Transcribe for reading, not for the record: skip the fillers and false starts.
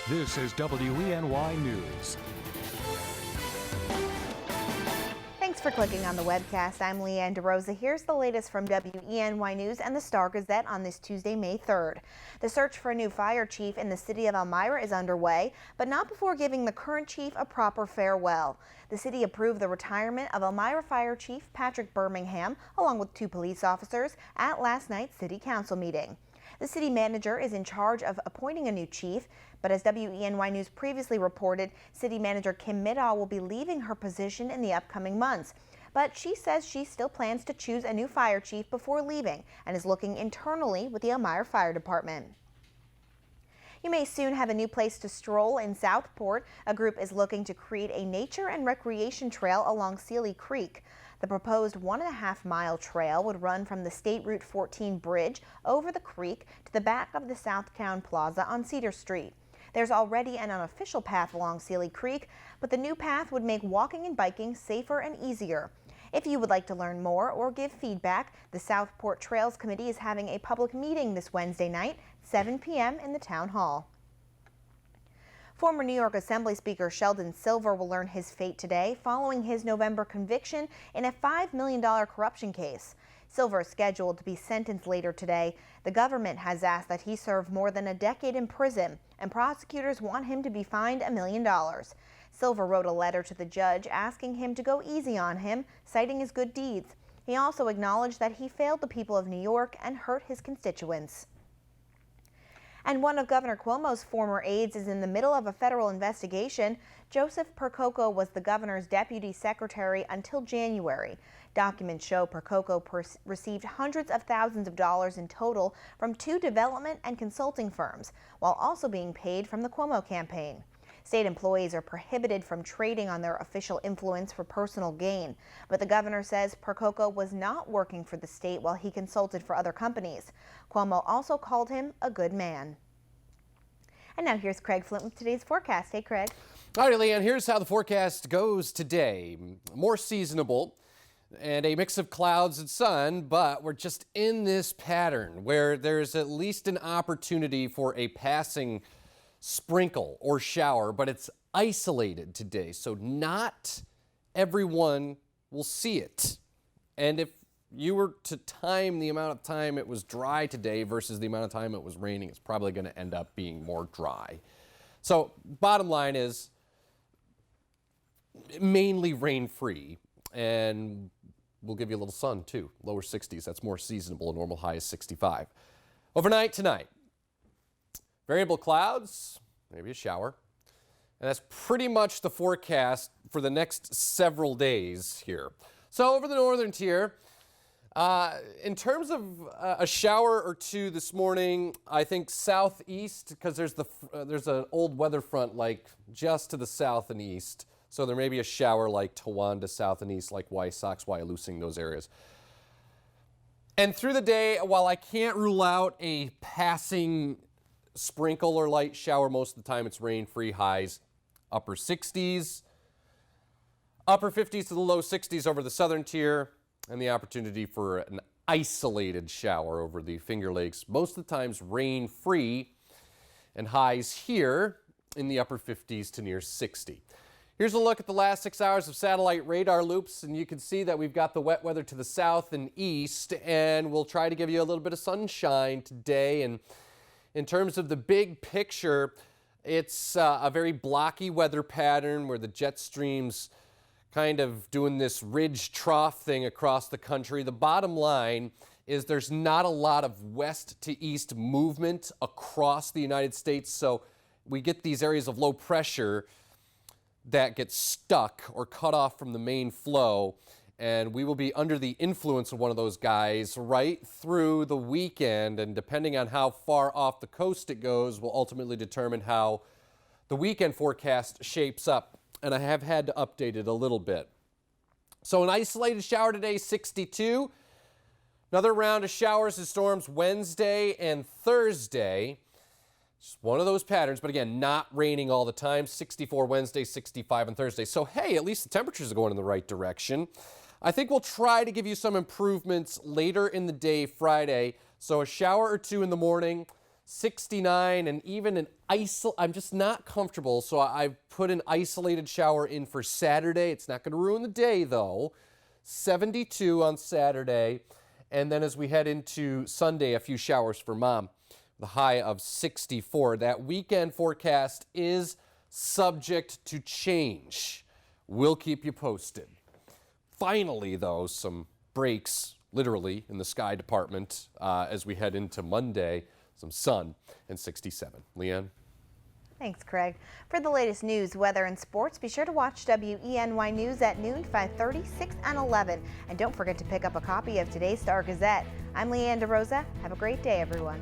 This is WENY News. Thanks for clicking on the webcast. I'm Leanne DeRosa. Here's the latest from WENY News and the Star-Gazette on this Tuesday, May 3rd. The search for a new fire chief in the city of Elmira is underway, but not before giving the current chief a proper farewell. The city approved the retirement of Elmira Fire Chief Patrick Birmingham, along with 2 police officers, at last night's city council meeting. The city manager is in charge of appointing a new chief, but as WENY News previously reported, city manager Kim Middahl will be leaving her position in the upcoming months. But she says she still plans to choose a new fire chief before leaving and is looking internally with the Elmira Fire Department. You may soon have a new place to stroll in Southport. A group is looking to create a nature and recreation trail along Sealy Creek. The proposed 1.5-mile trail would run from the State Route 14 bridge over the creek to the back of the Southtown Plaza on Cedar Street. There's already an unofficial path along Sealy Creek, but the new path would make walking and biking safer and easier. If you would like to learn more or give feedback, the Southport Trails Committee is having a public meeting this Wednesday night, 7 p.m. in the Town Hall. Former New York Assembly Speaker Sheldon Silver will learn his fate today following his November conviction in a $5 million corruption case. Silver is scheduled to be sentenced later today. The government has asked that he serve more than a decade in prison, and prosecutors want him to be fined $1 million. Silver wrote a letter to the judge asking him to go easy on him, citing his good deeds. He also acknowledged that he failed the people of New York and hurt his constituents. And one of Governor Cuomo's former aides is in the middle of a federal investigation. Josephcoco was the governor's deputy secretary until January. Documents show Percoco received hundreds of thousands of dollars in total from 2 development and consulting firms, while also being paid from the Cuomo campaign. State employees are prohibited from trading on their official influence for personal gain, but the governor says Percoco was not working for the state while he consulted for other companies. Cuomo also called him a good man. And now here's Craig Flint with today's forecast. Hey, Craig. All right, Leanne, here's how the forecast goes today. More seasonable and a mix of clouds and sun, but we're just in this pattern where there's at least an opportunity for a passing sprinkle or shower, but it's isolated today, so not everyone will see it. And if you were to time the amount of time it was dry today versus the amount of time it was raining, it's probably going to end up being more dry. So bottom line is mainly rain-free, and we'll give you a little sun too. Lower 60s, that's more seasonable. A normal high is 65. Overnight tonight, variable clouds, maybe a shower. And that's pretty much the forecast for the next several days here. So over the northern tier, in terms of a shower or two this morning, I think southeast, because there's an old weather front like just to the south and east. So there may be a shower like Towanda, south and east, like Wysocks, Wyalusing, those areas. And through the day, while I can't rule out a passing sprinkle or light shower, most of the time it's rain-free. Highs upper 60s, upper 50s to the low 60s over the southern tier, and the opportunity for an isolated shower over the Finger Lakes. Most of the times rain-free, and highs here in the upper 50s to near 60. Here's a look at the last 6 hours of satellite radar loops, and you can see that we've got the wet weather to the south and east, and we'll try to give you a little bit of sunshine today. And in terms of the big picture, it's a very blocky weather pattern where the jet stream's kind of doing this ridge trough thing across the country. The bottom line is there's not a lot of west to east movement across the United States, so we get these areas of low pressure that get stuck or cut off from the main flow, and we will be under the influence of one of those guys right through the weekend, and depending on how far off the coast it goes will ultimately determine how the weekend forecast shapes up, and I have had to update it a little bit. So an isolated shower today, 62. Another round of showers and storms Wednesday and Thursday. Just one of those patterns, but again, not raining all the time. 64 Wednesday, 65 on Thursday. So hey, at least the temperatures are going in the right direction. I think we'll try to give you some improvements later in the day Friday. So a shower or two in the morning, 69, and even an I'm just not comfortable, so I've put an isolated shower in for Saturday. It's not going to ruin the day, though. 72 on Saturday, and then as we head into Sunday, a few showers for Mom. The high of 64. That weekend forecast is subject to change. We'll keep you posted. Finally, though, some breaks, literally, in the sky department as we head into Monday. Some sun and 67. Leanne? Thanks, Craig. For the latest news, weather, and sports, be sure to watch WENY News at noon, 5:30, 6, and 11. And don't forget to pick up a copy of today's Star Gazette. I'm Leanne DeRosa. Have a great day, everyone.